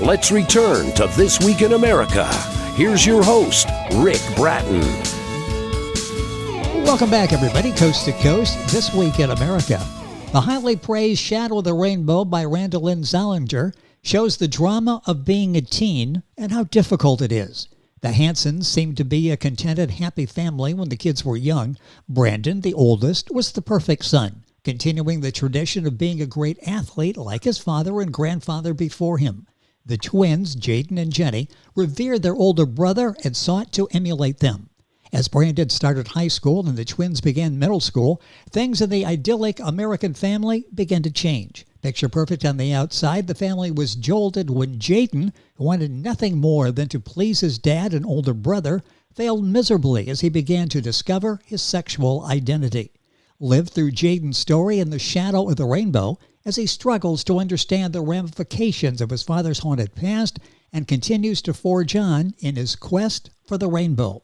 Let's return to This Week in America. Here's your host, Rick Bratton. Welcome back, everybody, coast to coast. This Week in America. The highly praised Shadow of the Rainbow by Randa Lynne Zollinger shows the drama of being a teen and how difficult it is. The Hansens seemed to be a contented, happy family when the kids were young. Brandon, the oldest, was the perfect son, continuing the tradition of being a great athlete like his father and grandfather before him. The twins, Jaden and Jenny, revered their older brother and sought to emulate them. As Brandon started high school and the twins began middle school, things in the idyllic American family began to change. Picture perfect on the outside, the family was jolted when Jaden, who wanted nothing more than to please his dad and older brother, failed miserably as he began to discover his sexual identity. Live through Jaden's story in the shadow of the rainbow as he struggles to understand the ramifications of his father's haunted past and continues to forge on in his quest for the rainbow.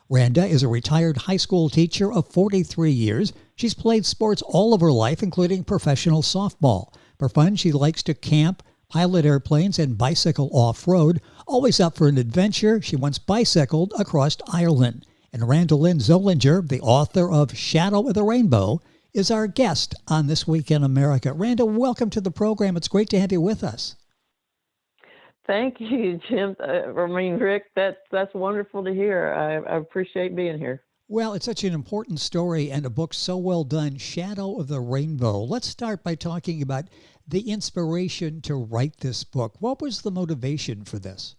Randa is a retired high school teacher of 43 years. She's played sports all of her life, including professional softball. For fun, she likes to camp, pilot airplanes, and bicycle off-road. Always up for an adventure, she once bicycled across Ireland. And Randa Lynne Zollinger, the author of Shadow of the Rainbow, is our guest on This Week in America. Randa, welcome to the program. It's great to have you with us. Thank you, Jim. Rick, that's wonderful to hear. I appreciate being here. Well, it's such an important story and a book so well done, Shadow of the Rainbow. Let's start by talking about the inspiration to write this book. What was the motivation for this?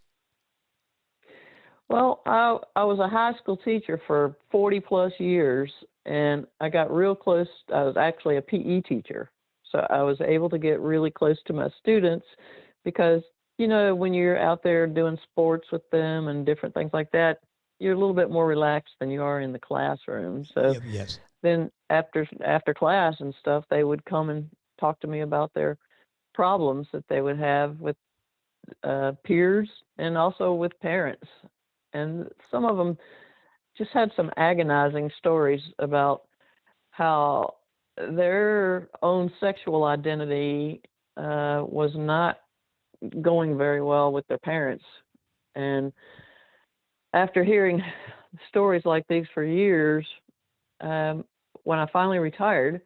Well, I was a high school teacher for 40 plus years, and I got real close. I was actually a PE teacher, so I was able to get really close to my students because, you know, when you're out there doing sports with them and different things like that, you're a little bit more relaxed than you are in the classroom. So yes. Then after class and stuff, they would come and talk to me about their problems that they would have with peers and also with parents. And some of them just had some agonizing stories about how their own sexual identity was not going very well with their parents. And after hearing stories like these for years, when I finally retired,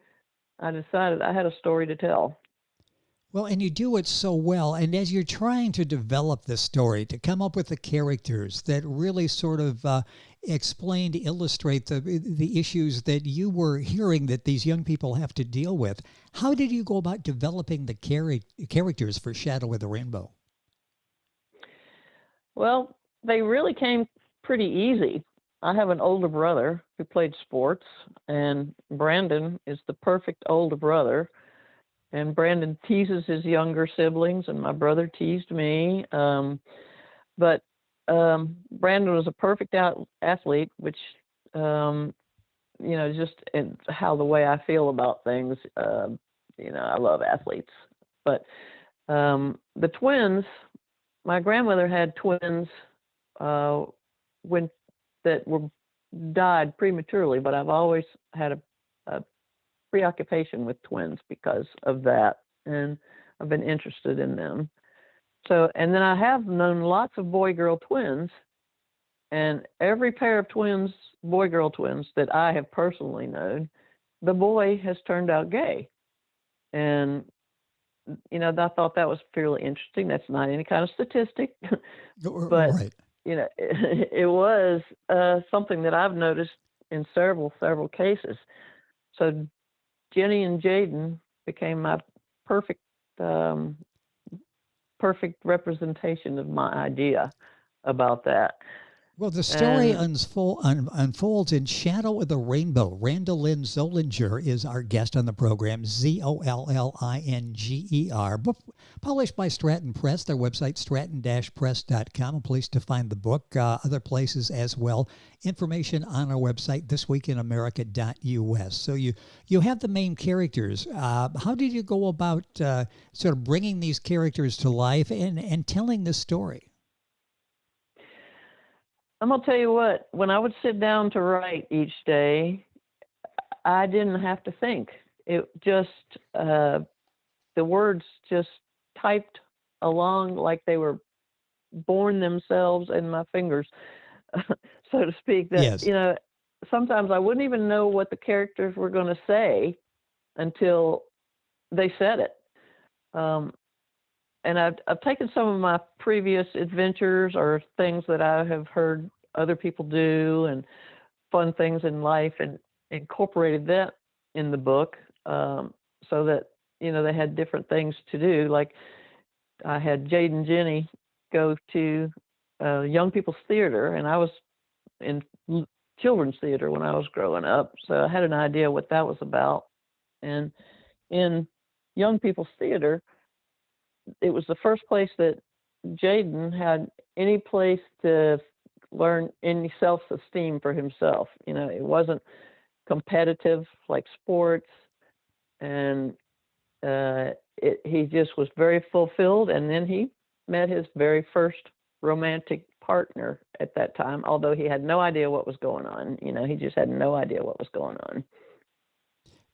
I decided I had a story to tell. Well, and you do it so well. And as you're trying to develop this story, to come up with the characters that really sort of explain, to illustrate the issues that you were hearing that these young people have to deal with, how did you go about developing the characters for Shadow of the Rainbow? Well, they really came pretty easy. I have an older brother who played sports, and Brandon is the perfect older brother. And Brandon teases his younger siblings, and my brother teased me. But Brandon was a perfect athlete, which, just in how the way I feel about things, I love athletes. But the twins, my grandmother had twins that died prematurely, but I've always had a preoccupation with twins because of that, and I've been interested in them. So, and then I have known lots of boy-girl twins, and every pair of twins, boy-girl twins that I have personally known, the boy has turned out gay. And, I thought that was fairly interesting. That's not any kind of statistic, but, right. It was something that I've noticed in several cases. So Jenny and Jaden became my perfect representation of my idea about that. Well, the story unfolds in Shadow of the Rainbow. Randa Lynne Zollinger is our guest on the program, Zollinger, book published by Stratton Press, their website, stratton-press.com, a place to find the book, other places as well. Information on our website, thisweekinamerica.us. So you have the main characters. How did you go about sort of bringing these characters to life and telling this story? I'm going to tell you what, when I would sit down to write each day, I didn't have to think. It just, the words just typed along like they were born themselves in my fingers, so to speak, that, Yes. sometimes I wouldn't even know what the characters were going to say until they said it. And I've taken some of my previous adventures or things that I have heard other people do and fun things in life and incorporated that in the book, so that, they had different things to do. Like I had Jaden and Jenny go to young people's theater, and I was in children's theater when I was growing up, so I had an idea what that was about. And in young people's theater, it was the first place that Jaden had any place to learn any self-esteem for himself. It wasn't competitive like sports, and he just was very fulfilled. And then he met his very first romantic partner at that time, although he had no idea what was going on. He just had no idea what was going on.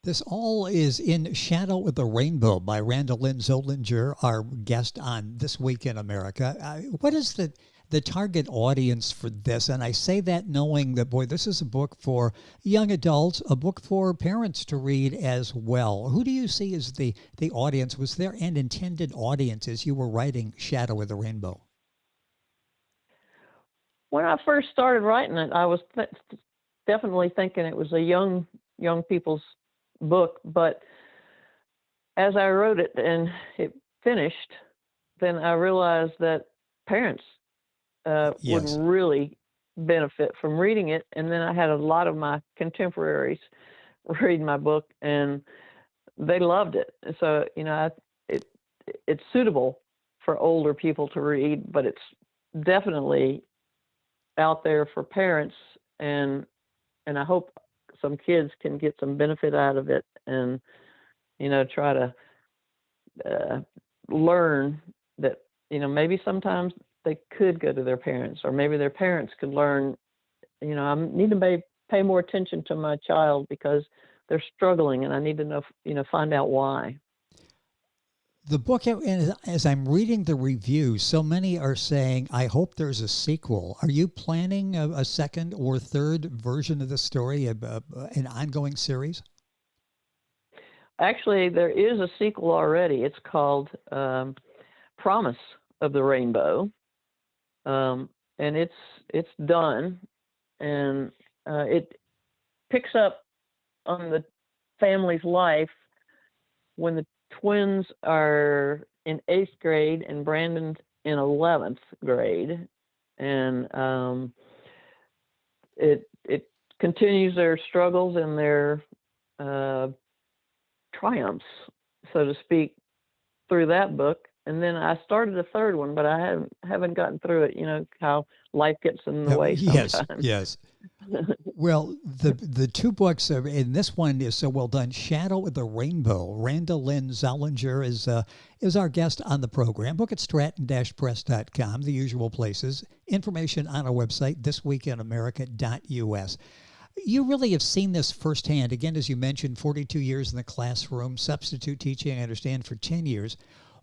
This all is in Shadow with the Rainbow by Randa Lynne Zollinger, our guest on This Week in America. What is the target audience for this? And I say that knowing that, boy, this is a book for young adults, a book for parents to read as well. Who do you see as the audience? Was there an intended audience as you were writing Shadow with the Rainbow? When I first started writing it, I was definitely thinking it was a young people's book, but as I wrote it and it finished, then I realized that parents would really benefit from reading it. And then I had a lot of my contemporaries read my book, and they loved it. So it's suitable for older people to read, but it's definitely out there for parents, and I hope some kids can get some benefit out of it, and try to learn that maybe sometimes they could go to their parents, or maybe their parents could learn, I need to pay more attention to my child because they're struggling, and I need to know, find out why. The book, as I'm reading the reviews, so many are saying, I hope there's a sequel. Are you planning a second or third version of the story, an ongoing series? Actually, there is a sequel already. It's called Promise of the Rainbow. And it's done. And it picks up on the family's life when the twins are in 8th grade and Brandon's in 11th grade, and it continues their struggles and their triumphs, so to speak, through that book. And then I started a third one, but I haven't gotten through it. How life gets in the way sometimes. Yes. Well, the two books, and this one is so well done. Shadow with the Rainbow. Randa Lynne Zollinger is our guest on the program. Book at stratton-press.com, the usual places. Information on our website, thisweekinamerica.us. You really have seen this firsthand. Again, as you mentioned, 42 years in the classroom, substitute teaching, I understand, for 10 years.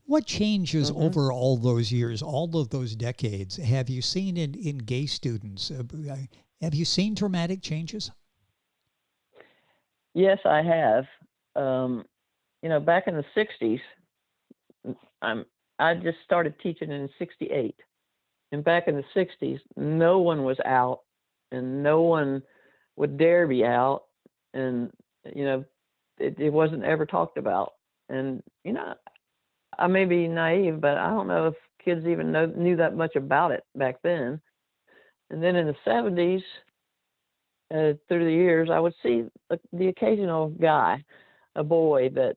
What changes over all those years, all of those decades, have you seen in gay students? Have you seen dramatic changes? Yes, I have. Back in the 60s, I just started teaching in 68. And back in the 60s, no one was out, and no one would dare be out. And, it wasn't ever talked about. And, I may be naive, but I don't know if kids even knew that much about it back then. And then in the 70s, through the years, I would see the occasional guy, a boy that,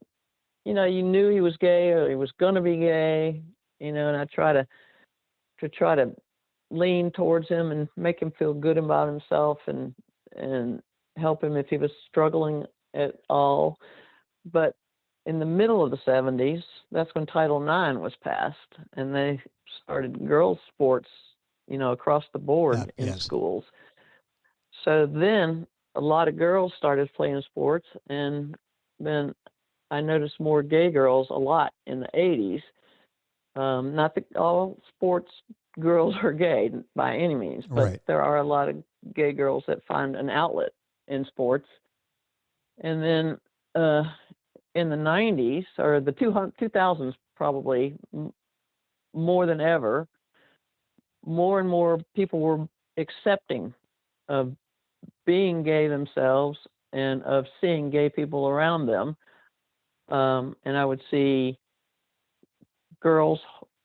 you knew he was gay or he was going to be gay, and I try to lean towards him and make him feel good about himself and help him if he was struggling at all. But in the middle of the 70s, that's when Title IX was passed, and they started girls' sports, across the board in schools. So then a lot of girls started playing sports, and then I noticed more gay girls a lot in the 80s. Not that all sports girls are gay by any means, but Right. there are a lot of gay girls that find an outlet in sports. And then in the 90s or the 2000s, probably more than ever, more and more people were accepting of being gay themselves and of seeing gay people around them. And I would see girls,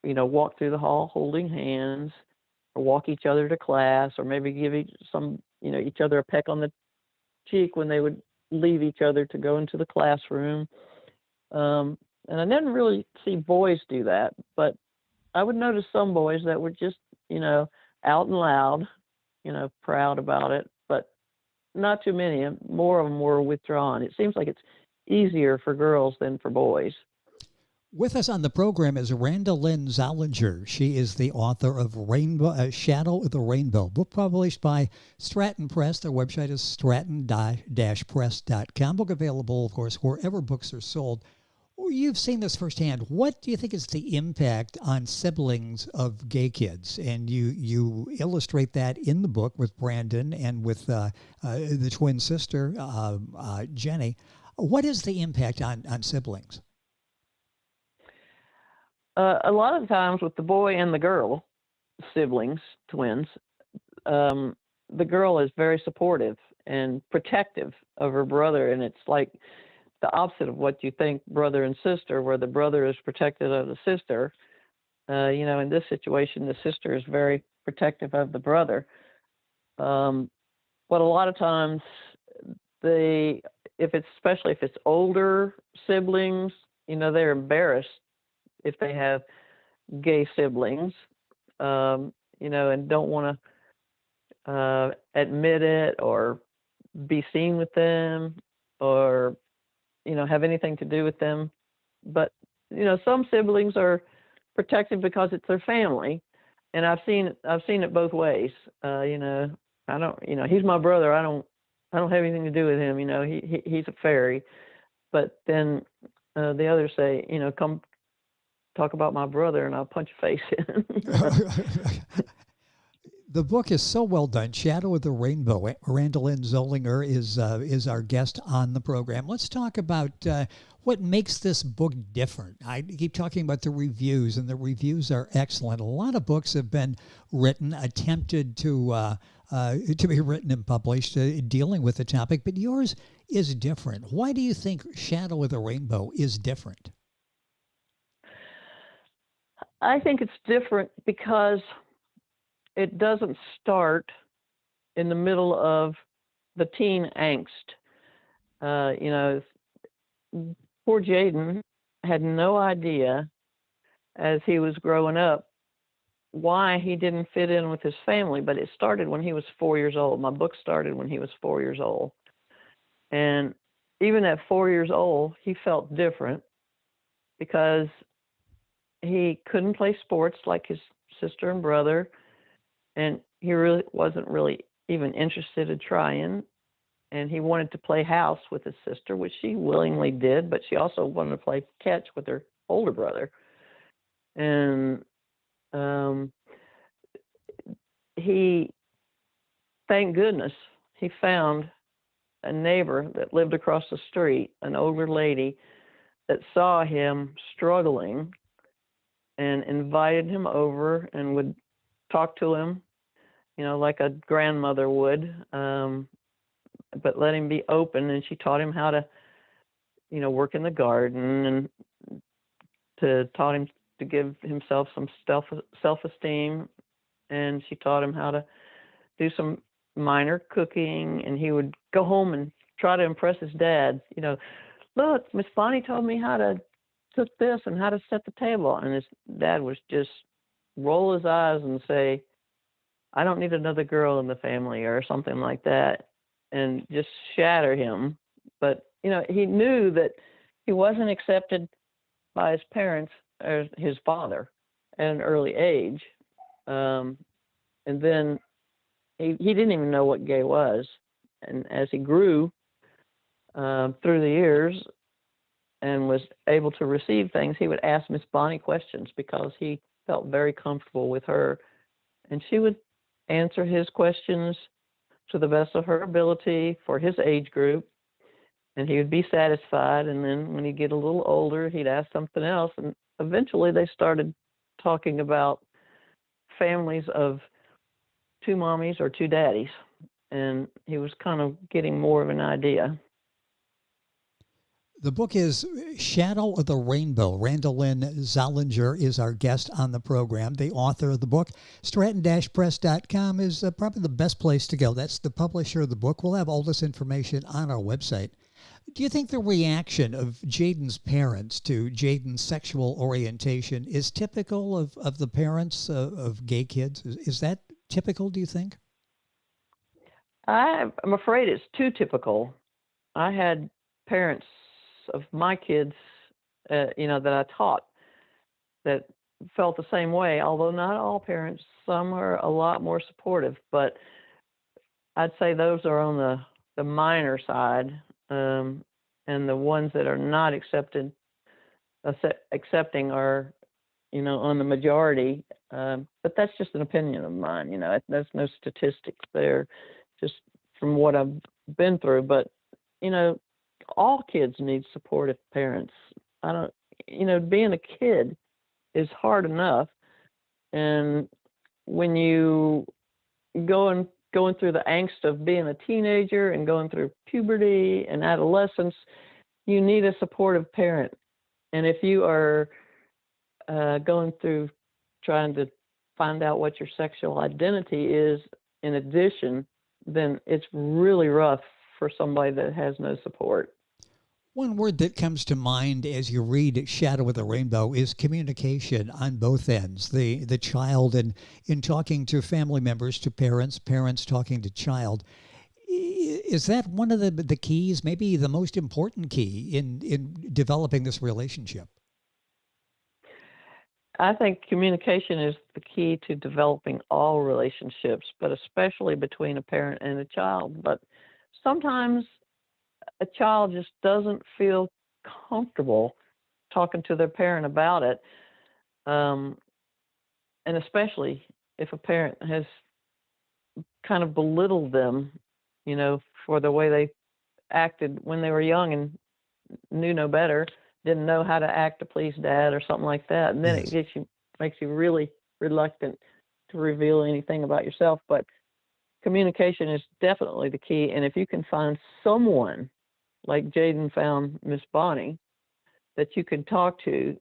walk through the hall holding hands, or walk each other to class, or maybe give each other a peck on the cheek when they would leave each other to go into the classroom. And I didn't really see boys do that, but I would notice some boys that were just, out and loud, proud about it, but not too many. More of them were withdrawn. It seems like it's easier for girls than for boys. With us on the program is Randa Lynne Zollinger. She is the author of Shadow of the Rainbow, book published by Stratton Press. Their website is stratton-press.com. Book available, of course, wherever books are sold. You've seen this firsthand. What do you think is the impact on siblings of gay kids? And you illustrate that in the book with Brandon and with the twin sister, Jenny. What is the impact on siblings? A lot of times with the boy and the girl, siblings, twins, the girl is very supportive and protective of her brother, and it's like the opposite of what you think brother and sister, where the brother is protective of the sister. In this situation, the sister is very protective of the brother. But a lot of times, especially if it's older siblings, they're embarrassed if they have gay siblings, and don't want to admit it or be seen with them or have anything to do with them. But some siblings are protective because it's their family, and I've seen it both ways. I don't, he's my brother. I don't have anything to do with him. He's a fairy. But then the others say, come talk about my brother and I'll punch your face in. The book is so well done. Shadow of the Rainbow. Randa Lynne Zollinger is our guest on the program. Let's talk about what makes this book different. I keep talking about the reviews, and the reviews are excellent. A lot of books have been written, attempted to be written and published, dealing with the topic, but yours is different. Why do you think Shadow of the Rainbow is different? I think it's different because it doesn't start in the middle of the teen angst. Poor Jaden had no idea as he was growing up why he didn't fit in with his family, but it started when he was 4 years old. My book started when he was 4 years old. And even at 4 years old, he felt different because he couldn't play sports like his sister and brother, and he really wasn't even interested in trying. And he wanted to play house with his sister, which she willingly did, but she also wanted to play catch with her older brother. And thank goodness, he found a neighbor that lived across the street, an older lady that saw him struggling and invited him over and would talk to him, like a grandmother would, but let him be open. And she taught him how to, work in the garden, and taught him to give himself some self-esteem. And she taught him how to do some minor cooking, and he would go home and try to impress his dad. Look, Miss Bonnie told me how to cook this and how to set the table. And his dad would just roll his eyes and say, I don't need another girl in the family, or something like that, and just shatter him. But, he knew that he wasn't accepted by his parents or his father at an early age. And then he didn't even know what gay was. And as he grew through the years and was able to receive things, he would ask Miss Bonnie questions because he felt very comfortable with her and she would answer his questions to the best of her ability for his age group, and he would be satisfied. And then when he'd get a little older, he'd ask something else, and eventually they started talking about families of two mommies or two daddies, and he was kind of getting more of an idea. The book is Shadow of the Rainbow. Lynne Zollinger is our guest on the program, the author of the book. Stratton-press.com is probably the best place to go. That's the publisher of the book. We'll have all this information on our website. Do you think the reaction of Jaden's parents to Jaden's sexual orientation is typical of the parents of gay kids? Is that typical, do you think? I'm afraid it's too typical. I had parents of my kids, that I taught that felt the same way, although not all parents. Some are a lot more supportive, but I'd say those are on the minor side, and the ones that are not accepting are, on the majority. But that's just an opinion of mine. There's no statistics there, just from what I've been through. But, all kids need supportive parents. Being a kid is hard enough. And when you going through the angst of being a teenager and going through puberty and adolescence, you need a supportive parent. And if you are going through trying to find out what your sexual identity is in addition, then it's really rough for somebody that has no support. One word that comes to mind as you read Shadow of the Rainbow is communication on both ends. The child in talking to family members, to parents talking to child. Is that one of the keys, maybe the most important key in developing this relationship? I think communication is the key to developing all relationships, but especially between a parent and a child. But sometimes a child just doesn't feel comfortable talking to their parent about it. And especially if a parent has kind of belittled them, for the way they acted when they were young and knew no better, didn't know how to act to please dad or something like that. And then Yes. makes you really reluctant to reveal anything about yourself. But communication is definitely the key. And if you can find someone like Jaden found Miss Bonnie that you can talk to,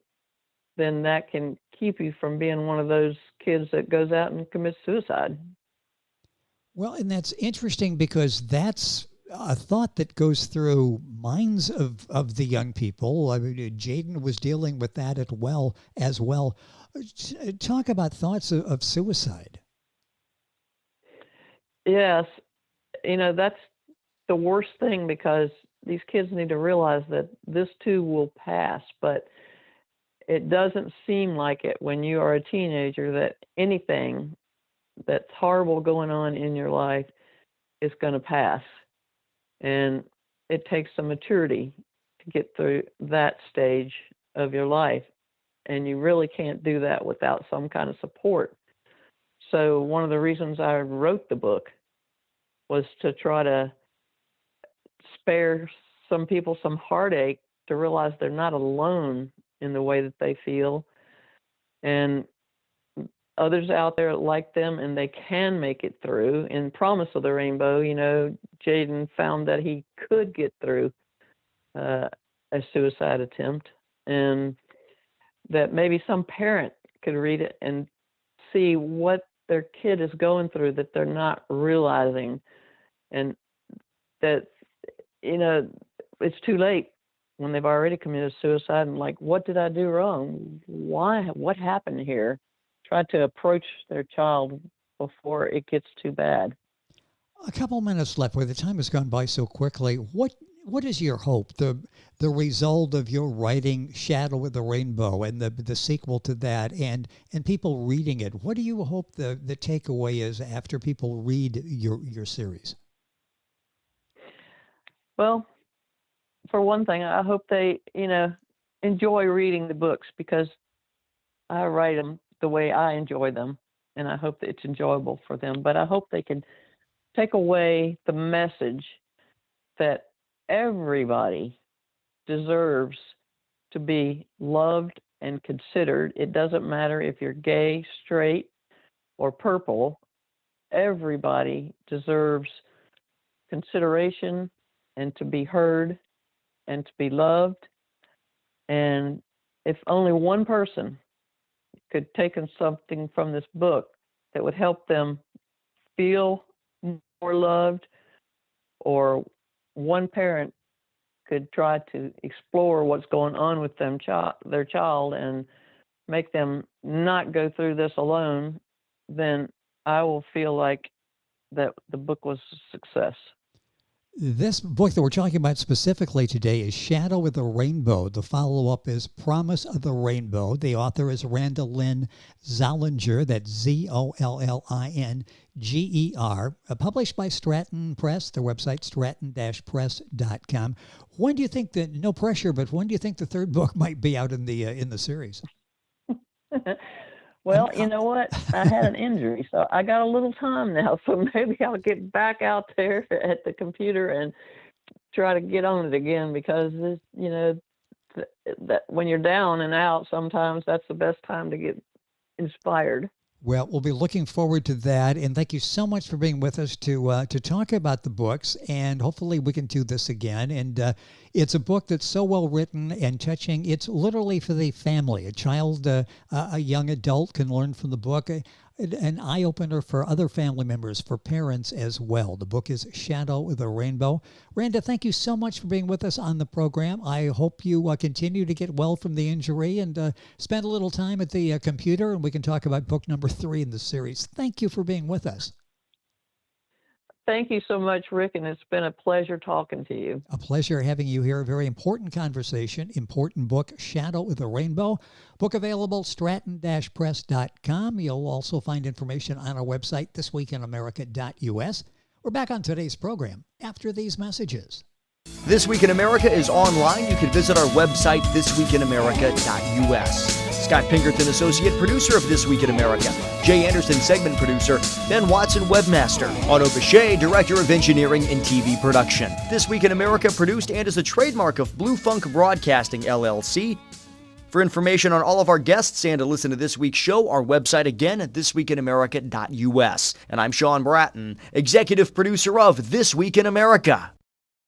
then that can keep you from being one of those kids that goes out and commits suicide. Well, and that's interesting because that's a thought that goes through minds of the young people. I mean, Jaden was dealing with that as well. Talk about thoughts of suicide. Yes, that's the worst thing, because these kids need to realize that this too will pass, but it doesn't seem like it when you are a teenager that anything that's horrible going on in your life is going to pass. And it takes some maturity to get through that stage of your life. And you really can't do that without some kind of support. So one of the reasons I wrote the book was to try to spare some people some heartache, to realize they're not alone in the way that they feel, and others out there like them, and they can make it through. In Promise of the Rainbow, Jaden found that he could get through a suicide attempt, and that maybe some parent could read it and see what their kid is going through that they're not realizing, and that it's too late when they've already committed suicide, and like, what did I do wrong? Why? What happened here? Try to approach their child before it gets too bad. A couple minutes left, where the time has gone by so quickly. What is your hope, the result of your writing Shadow of the Rainbow and the sequel to that, and people reading it? What do you hope the takeaway is after people read your series? Well, for one thing, I hope they, enjoy reading the books, because I write them the way I enjoy them. and I hope that it's enjoyable for them. But I hope they can take away the message that everybody deserves to be loved and considered. It doesn't matter if you're gay, straight, or purple. Everybody deserves consideration and to be heard and to be loved. And if only one person could take something from this book that would help them feel more loved, or one parent could try to explore what's going on with their child and make them not go through this alone, then I will feel like that the book was a success. This book that we're talking about specifically today is Shadow with a Rainbow. The follow-up is Promise of the Rainbow. The author is Randa Lynne Zollinger, that's Zollinger, published by Stratton Press, their website, stratton-press.com. When do you think that, no pressure, but when do you think the third book might be out in the series? Well, you know what? I had an injury, so I got a little time now. So maybe I'll get back out there at the computer and try to get on it again, because that when you're down and out, sometimes that's the best time to get inspired. Well, we'll be looking forward to that, and thank you so much for being with us to talk about the books, and hopefully we can do this again. And it's a book that's so well written and touching. It's literally for the family. A child, a young adult can learn from the book. An eye-opener for other family members, for parents as well. The book is Shadow with a Rainbow. Randa, thank you so much for being with us on the program. I hope you continue to get well from the injury and spend a little time at the computer, and we can talk about book number 3 in the series. Thank you for being with us. Thank you so much, Rick, and it's been a pleasure talking to you. A pleasure having you here. A very important conversation, important book, Shadow with a Rainbow. Book available, stratton-press.com. You'll also find information on our website, thisweekinamerica.us. We're back on today's program after these messages. This Week in America is online. You can visit our website, thisweekinamerica.us. Scott Pinkerton, Associate Producer of This Week in America. Jay Anderson, Segment Producer. Ben Watson, Webmaster. Otto Bechet, Director of Engineering and TV Production. This Week in America produced and is a trademark of Blue Funk Broadcasting, LLC. For information on all of our guests and to listen to this week's show, our website again at thisweekinamerica.us. And I'm Sean Bratton, Executive Producer of This Week in America.